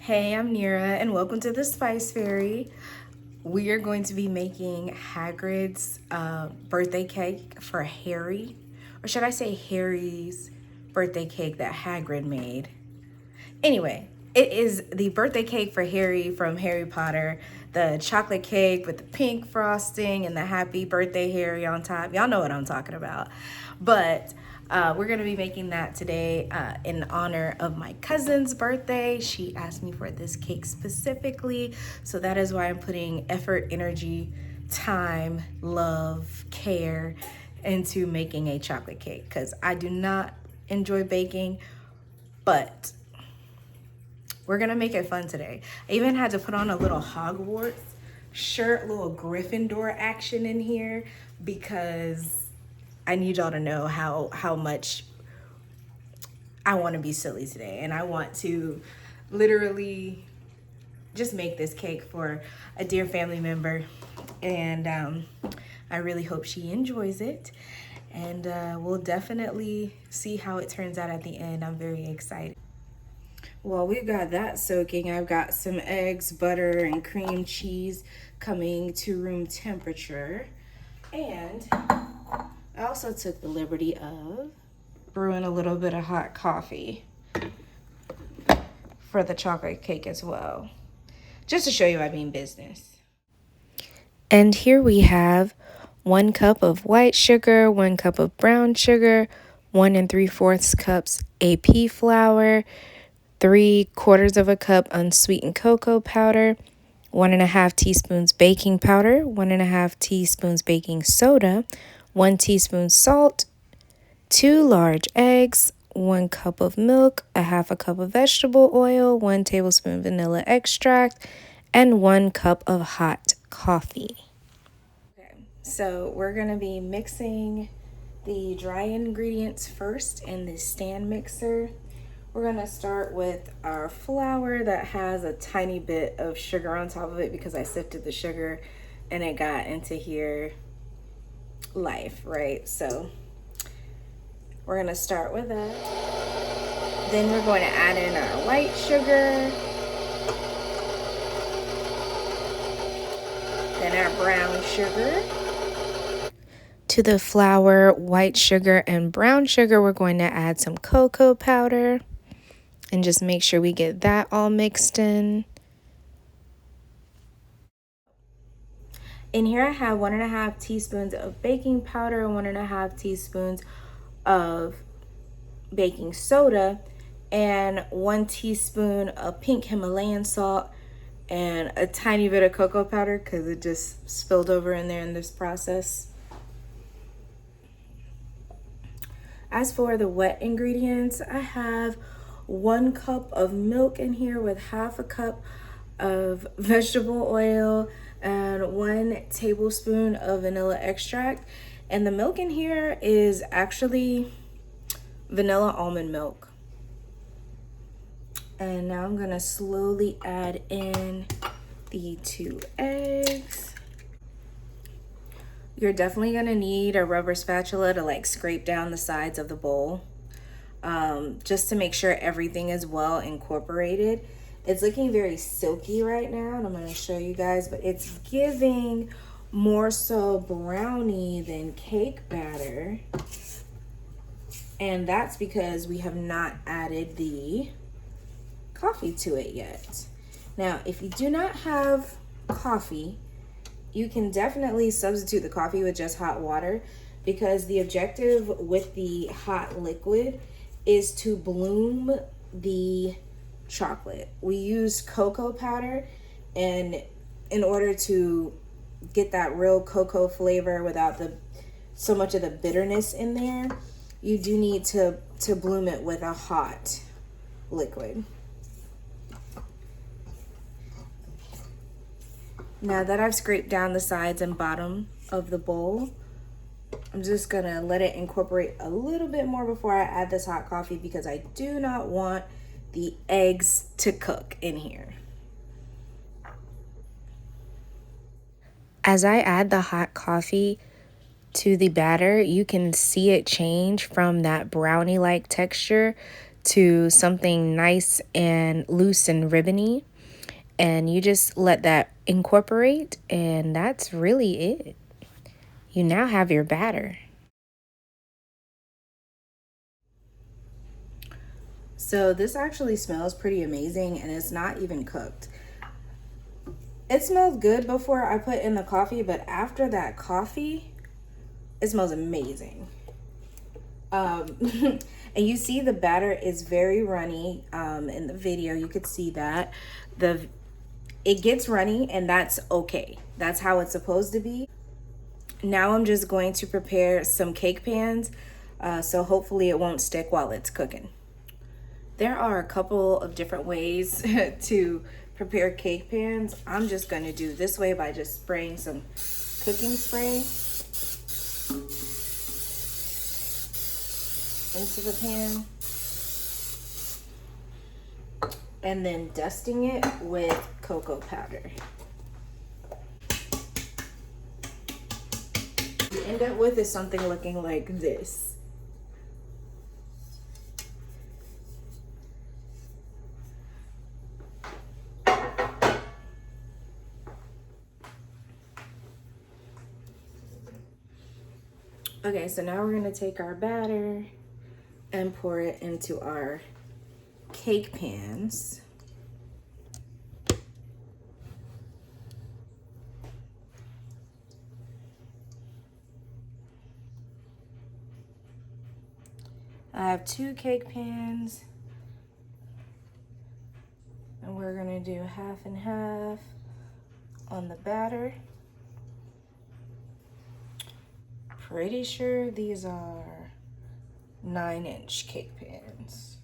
Hey, I'm Nira, and welcome to the Spice Fairy. We are going to be making Hagrid's birthday cake for Harry, or should I say Harry's birthday cake that Hagrid made. Anyway, it is the birthday cake for Harry from Harry Potter, the chocolate cake with the pink frosting and the happy birthday Harry on top. Y'all know what I'm talking about. But we're going to be making that today in honor of my cousin's birthday. She asked me for this cake specifically, so that is why I'm putting effort, energy, time, love, care into making a chocolate cake because I do not enjoy baking, but we're gonna make it fun today. I even had to put on a little Hogwarts shirt, little Gryffindor action in here because I need y'all to know how much I want to be silly today, and I want to literally just make this cake for a dear family member, and I really hope she enjoys it. And we'll definitely see how it turns out at the end. I'm very excited. Well, we've got that soaking. I've got some eggs, butter, and cream cheese coming to room temperature. And I also took the liberty of brewing a little bit of hot coffee for the chocolate cake as well, just to show you I mean business. And here we have 1 cup of white sugar, 1 cup of brown sugar, 1 3/4 cups AP flour, 3/4 of a cup unsweetened cocoa powder, 1½ teaspoons baking powder, 1½ teaspoons baking soda, 1 teaspoon salt, 2 large eggs, 1 cup of milk, a half a cup of vegetable oil, 1 tablespoon vanilla extract, and 1 cup of hot coffee. Okay, so we're gonna be mixing the dry ingredients first in the stand mixer. We're gonna start with our flour that has a tiny bit of sugar on top of it because I sifted the sugar and it got into here life, right? So we're gonna start with that. Then we're going to add in our white sugar, then our brown sugar. To the flour, white sugar, and brown sugar, we're going to add some cocoa powder and just make sure we get that all mixed in. In here I have 1½ teaspoons of baking powder and 1½ teaspoons of baking soda and 1 teaspoon of pink Himalayan salt and a tiny bit of cocoa powder because it just spilled over in there in this process. As for the wet ingredients, I have 1 cup of milk in here with half a cup of vegetable oil and 1 tablespoon of vanilla extract. And the milk in here is actually vanilla almond milk. And now I'm gonna slowly add in the 2 eggs. You're definitely gonna need a rubber spatula to like scrape down the sides of the bowl, just to make sure everything is well incorporated. It's looking very silky right now, and I'm gonna show you guys, but it's giving more so brownie than cake batter. And that's because we have not added the coffee to it yet. Now, if you do not have coffee, you can definitely substitute the coffee with just hot water because the objective with the hot liquid is to bloom the chocolate. We use cocoa powder, and in order to get that real cocoa flavor without so much of the bitterness in there, you do need to bloom it with a hot liquid. Now that I've scraped down the sides and bottom of the bowl, I'm just gonna let it incorporate a little bit more before I add this hot coffee because I do not want the eggs to cook in here. As I add the hot coffee to the batter, you can see it change from that brownie-like texture to something nice and loose and ribbony. And you just let that incorporate, and that's really it. You now have your batter. So this actually smells pretty amazing, and it's not even cooked. It smelled good before I put in the coffee, but after that coffee, it smells amazing. And you see the batter is very runny. In the video, you could see that it gets runny, and that's okay. That's how it's supposed to be. Now I'm just going to prepare some cake pans, so hopefully it won't stick while it's cooking. There are a couple of different ways to prepare cake pans. I'm just going to do this way by just spraying some cooking spray into the pan and then dusting it with cocoa powder. What you end up with is something looking like this. Okay, so now we're gonna take our batter and pour it into our cake pans. I have 2 cake pans, and we're gonna do half and half on the batter. Pretty sure these are 9-inch cake pans.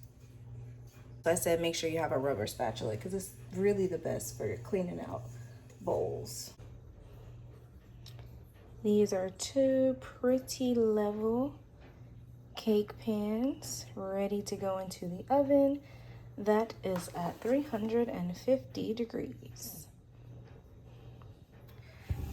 I said make sure you have a rubber spatula because it's really the best for cleaning out bowls. These are 2 pretty level cake pans ready to go into the oven. That is at 350 degrees.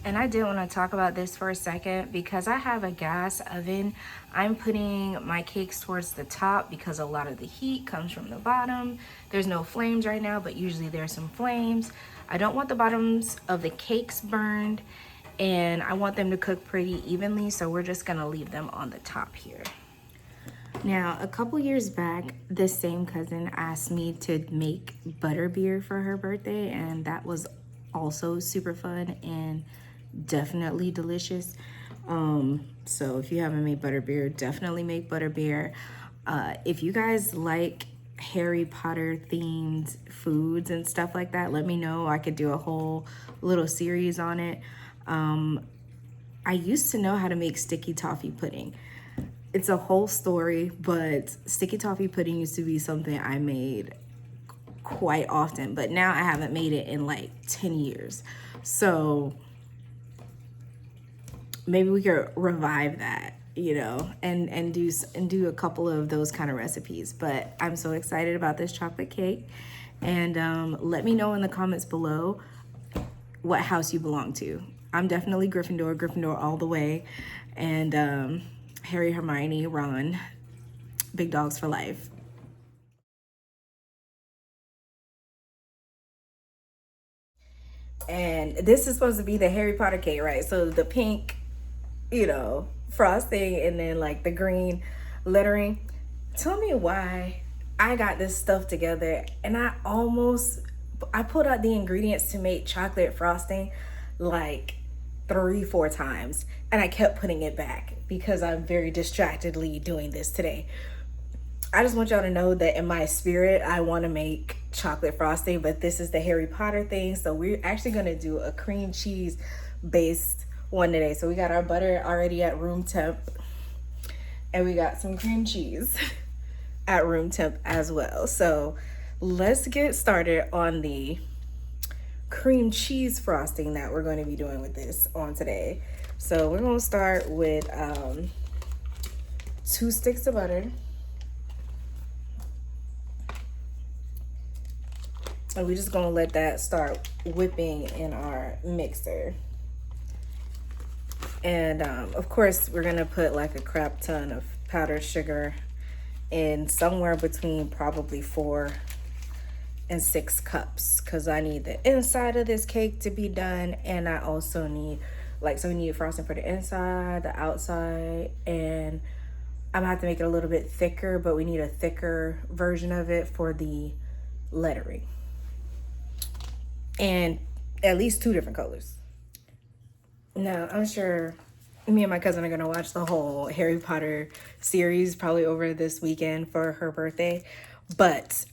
And I did want to talk about this for a second because I have a gas oven. I'm putting my cakes towards the top because a lot of the heat comes from the bottom. There's no flames right now, but usually there's some flames. I don't want the bottoms of the cakes burned, and I want them to cook pretty evenly, so we're just gonna leave them on the top here. Now, a couple years back, this same cousin asked me to make butterbeer for her birthday, and that was also super fun and definitely delicious. So if you haven't made butterbeer, definitely make butterbeer. If you guys like Harry Potter themed foods and stuff like that, let me know. I could do a whole little series on it. I used to know how to make sticky toffee pudding. It's a whole story, but sticky toffee pudding used to be something I made quite often, but now I haven't made it in like 10 years. So maybe we could revive that, you know, and do a couple of those kind of recipes. But I'm so excited about this chocolate cake. And let me know in the comments below what house you belong to. I'm definitely Gryffindor all the way. And Harry, Hermione, Ron, big dogs for life. And this is supposed to be the Harry Potter cake, right? So the pink, you know, frosting and then like the green lettering. Tell me why I got this stuff together and I pulled out the ingredients to make chocolate frosting like 3-4 times, and I kept putting it back because I'm very distractedly doing this today. I just want y'all to know that in my spirit, I want to make chocolate frosting, but this is the Harry Potter thing. So we're actually going to do a cream cheese based one today. So we got our butter already at room temp, and we got some cream cheese at room temp as well. So let's get started on the cream cheese frosting that we're going to be doing with this on today. So we're going to start with 2 sticks of butter. And we're just gonna let that start whipping in our mixer. And of course, we're gonna put like a crap ton of powdered sugar in somewhere between probably 4 and 6 cups, because I need the inside of this cake to be done, and I also need, like, so we need frosting for the inside, the outside, and I'm gonna have to make it a little bit thicker, but we need a thicker version of it for the lettering, and at least 2 different colors. Now, I'm sure me and my cousin are gonna watch the whole Harry Potter series probably over this weekend for her birthday, but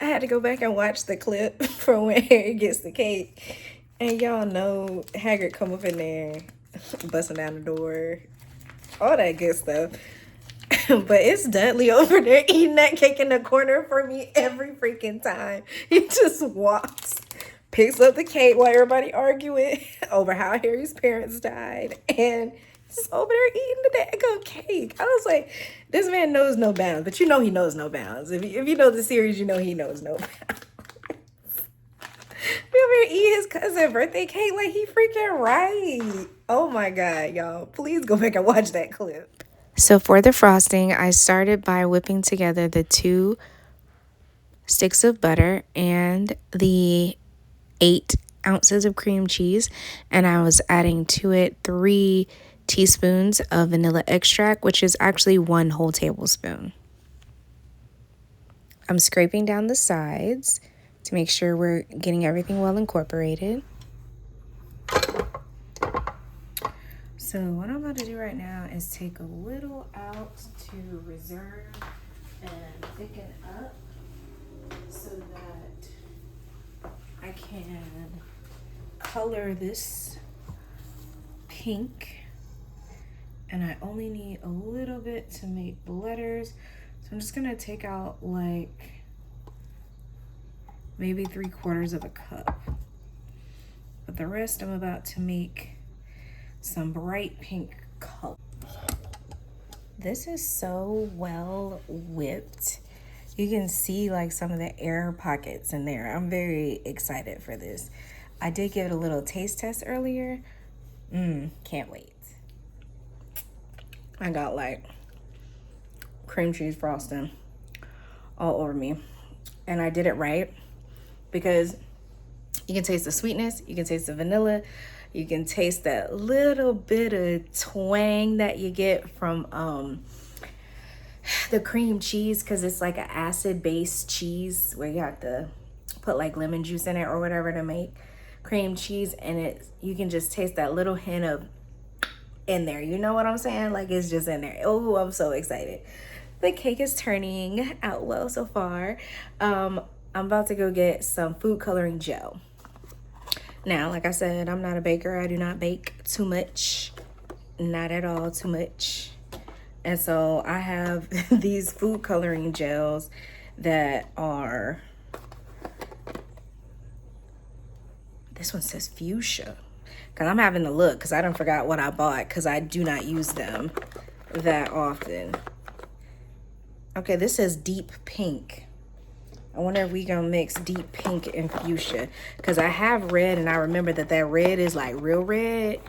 I had to go back and watch the clip for when Harry gets the cake. And y'all know Hagrid come up in there, busting down the door, all that good stuff. But it's Dudley over there eating that cake in the corner for me every freaking time. He just walks, picks up the cake while everybody arguing over how Harry's parents died, and just over there eating the daggone cake. I was like, this man knows no bounds, but you know he knows no bounds. If you know the series, you know he knows no bounds. We over here eat his cousin's birthday cake like he freaking right. Oh my God, y'all. Please go back and watch that clip. So for the frosting, I started by whipping together the 2 sticks of butter and the 8 ounces of cream cheese, and I was adding to it 3 teaspoons of vanilla extract, which is actually 1 whole tablespoon. I'm scraping down the sides to make sure we're getting everything well incorporated. So what I'm about to do right now is take a little out to reserve and thicken up so that I can color this pink. And I only need a little bit to make the letters. So I'm just gonna take out like maybe 3/4 of a cup. But the rest I'm about to make some bright pink color. This is so well whipped. You can see like some of the air pockets in there. I'm very excited for this. I did give it a little taste test earlier. Can't wait. I got like cream cheese frosting all over me. And I did it right because you can taste the sweetness, you can taste the vanilla, you can taste that little bit of twang that you get from the cream cheese, because it's like an acid-based cheese where you have to put like lemon juice in it or whatever to make cream cheese, and you can just taste that little hint of in there. You know what I'm saying? Like it's just in there. Oh, I'm so excited. The cake is turning out well so far. I'm about to go get some food coloring gel. Now, like I said, I'm not a baker. I do not bake too much. Not at all too much. And so I have these food coloring gels that are, this one says fuchsia. Because I'm having to look because I done forgot what I bought because I do not use them that often. Okay, this says deep pink. I wonder if we gonna mix deep pink and fuchsia, because I have red and I remember that red is like real red,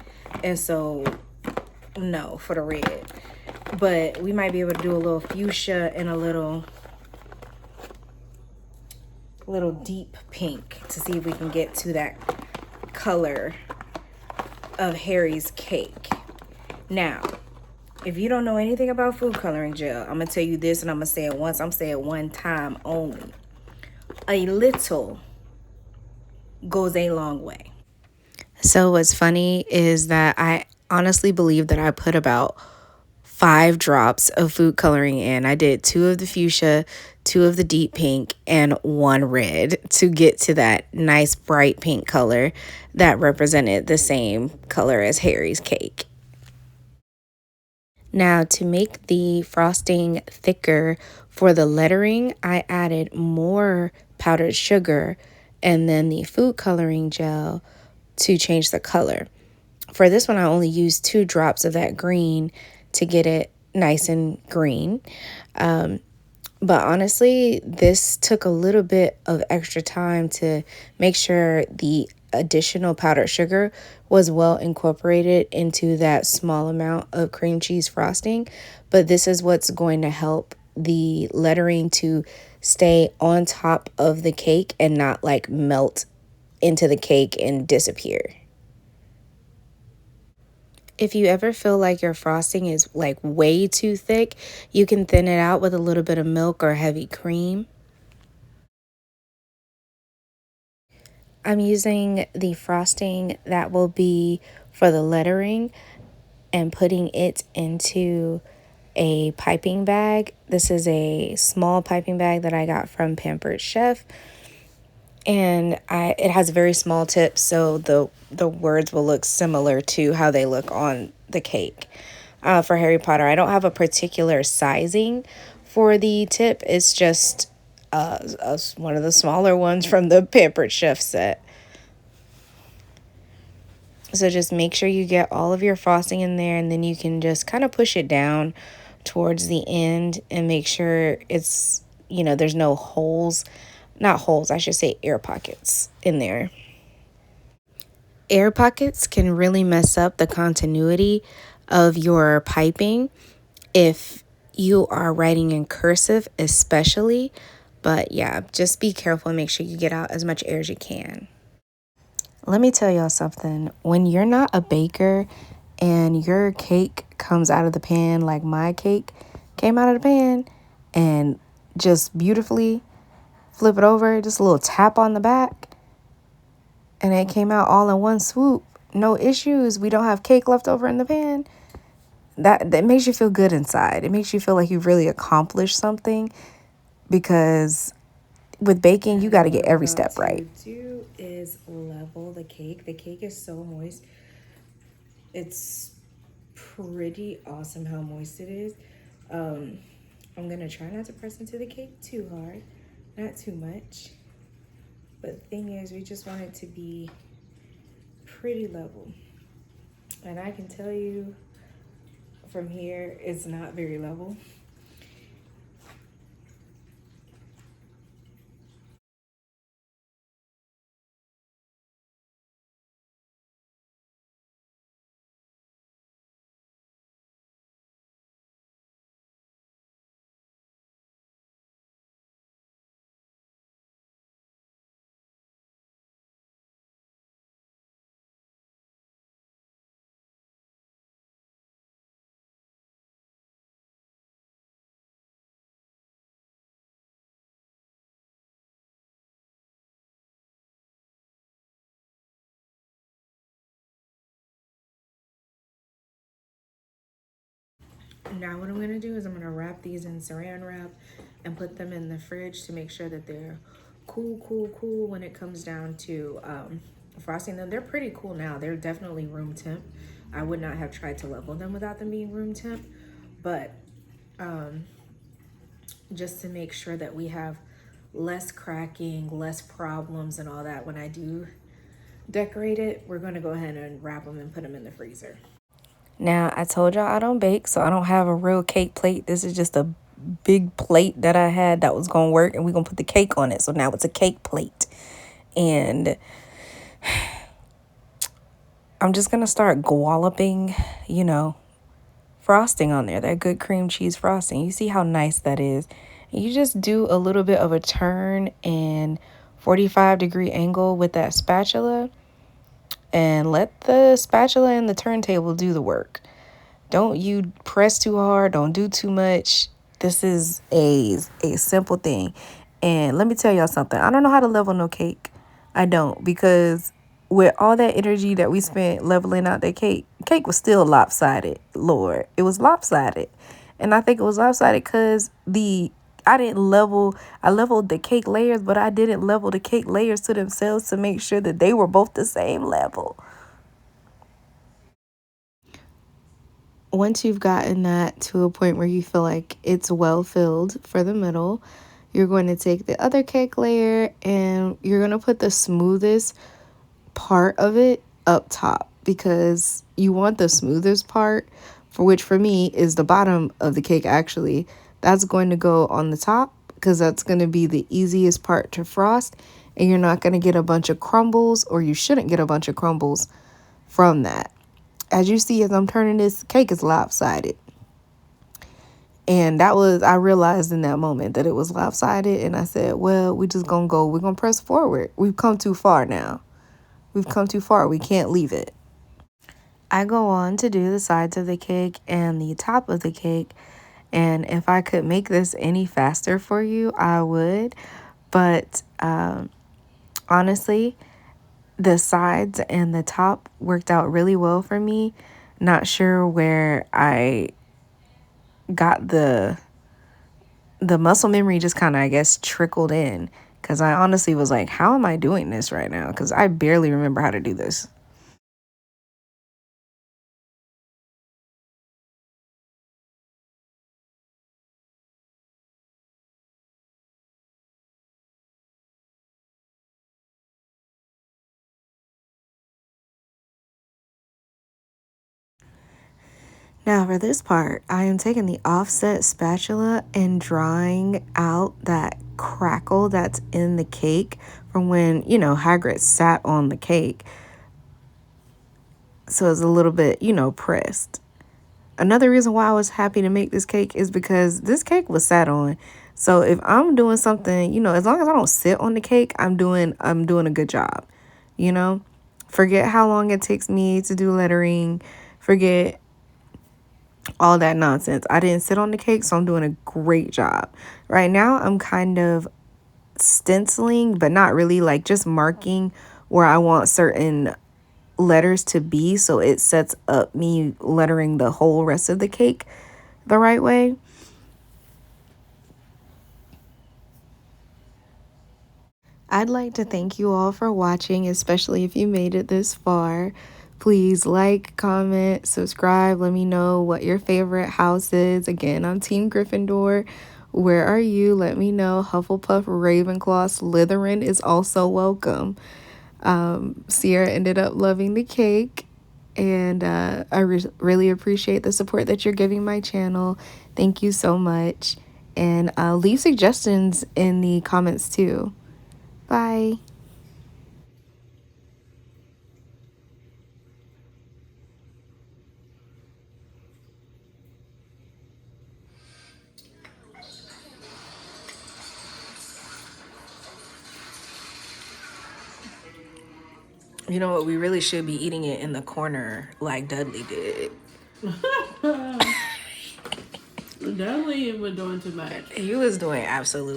and so no for the red, but we might be able to do a little fuchsia and a little deep pink to see if we can get to that color of Harry's cake. Now, if you don't know anything about food coloring gel, I'm gonna tell you this, and I'm gonna say it once. I'm saying it one time only. A little goes a long way. So what's funny is that I honestly believe that I put about 5 drops of food coloring in. I did 2 of the fuchsia, 2 of the deep pink, and 1 red to get to that nice bright pink color that represented the same color as Harry's cake. Now, to make the frosting thicker for the lettering, I added more powdered sugar and then the food coloring gel to change the color. For this one, I only used 2 drops of that green to get it nice and green. But honestly, this took a little bit of extra time to make sure the additional powdered sugar was well incorporated into that small amount of cream cheese frosting. But this is what's going to help the lettering to stay on top of the cake and not like melt into the cake and disappear. If you ever feel like your frosting is like way too thick, you can thin it out with a little bit of milk or heavy cream. I'm using the frosting that will be for the lettering and putting it into a piping bag. This is a small piping bag that I got from Pampered Chef, and it has very small tips, so the words will look similar to how they look on the cake. For Harry Potter, I don't have a particular sizing for the tip. It's just one of the smaller ones from the Pampered Chef set. So just make sure you get all of your frosting in there, and then you can just kind of push it down towards the end and make sure it's, there's no holes. Not holes, I should say air pockets in there. Air pockets can really mess up the continuity of your piping if you are writing in cursive, especially. But yeah, just be careful and make sure you get out as much air as you can. Let me tell y'all something. When you're not a baker and your cake comes out of the pan like my cake came out of the pan and just beautifully flip it over, just a little tap on the back, and it came out all in one swoop, no issues. We don't have cake left over in the pan. That makes you feel good inside. It makes you feel like you've really accomplished something, because with baking, you got to get every step right. What do is level the cake. The cake is so moist. It's pretty awesome how moist it is. I'm gonna try not to press into the cake too hard, not too much. But the thing is, we just want it to be pretty level. And I can tell you from here, it's not very level. Now what I'm gonna do is I'm gonna wrap these in saran wrap and put them in the fridge to make sure that they're cool when it comes down to frosting them. They're pretty cool now. They're definitely room temp. I would not have tried to level them without them being room temp, but just to make sure that we have less cracking, less problems and all that when I do decorate it, we're gonna go ahead and wrap them and put them in the freezer. Now, I told y'all I don't bake, so I don't have a real cake plate. This is just a big plate that I had that was going to work, and we're going to put the cake on it. So now it's a cake plate. And I'm just going to start walloping, frosting on there, that good cream cheese frosting. You see how nice that is? You just do a little bit of a turn and 45-degree angle with that spatula, and let the spatula and the turntable do the work. Don't you press too hard. Don't do too much. This is a simple thing. And let me tell y'all something. I don't know how to level no cake. I don't, because with all that energy that we spent leveling out that cake was still lopsided. Lord, it was lopsided. And I think it was lopsided because I leveled the cake layers, but I didn't level the cake layers to themselves to make sure that they were both the same level. Once you've gotten that to a point where you feel like it's well filled for the middle, you're going to take the other cake layer and you're going to put the smoothest part of it up top, because you want the smoothest part, which for me is the bottom of the cake actually. That's going to go on the top because that's going to be the easiest part to frost. and you're not going to get a bunch of crumbles, or you shouldn't get a bunch of crumbles from that. As you see, as I'm turning this, cake is lopsided. And I realized in that moment that it was lopsided, and I said, well, we're going to press forward. We've come too far now. We've come too far. We can't leave it. I go on to do the sides of the cake and the top of the cake. And if I could make this any faster for you, I would. But honestly, the sides and the top worked out really well for me. Not sure where I got the muscle memory, just kind of, I guess, trickled in. Because I honestly was like, how am I doing this right now? Because I barely remember how to do this. Now for this part, I am taking the offset spatula and drawing out that crackle that's in the cake from when, Hagrid sat on the cake. So it's a little bit, pressed. Another reason why I was happy to make this cake is because this cake was sat on. So if I'm doing something, as long as I don't sit on the cake, I'm doing a good job. Forget how long it takes me to do lettering. Forget all that nonsense. I didn't sit on the cake, so I'm doing a great job. Right now, I'm kind of stenciling, but not really, like just marking where I want certain letters to be, so it sets up me lettering the whole rest of the cake the right way. I'd like to thank you all for watching, especially if you made it this far. Please like, comment, subscribe. Let me know what your favorite house is. Again, I'm Team Gryffindor. Where are you? Let me know. Hufflepuff, Ravenclaw, Slytherin is also welcome. Sierra ended up loving the cake, and I really appreciate the support that you're giving my channel. Thank you so much. And leave suggestions in the comments too. Bye. You know what? We really should be eating it in the corner like Dudley did. Dudley was doing too much. He was doing absolute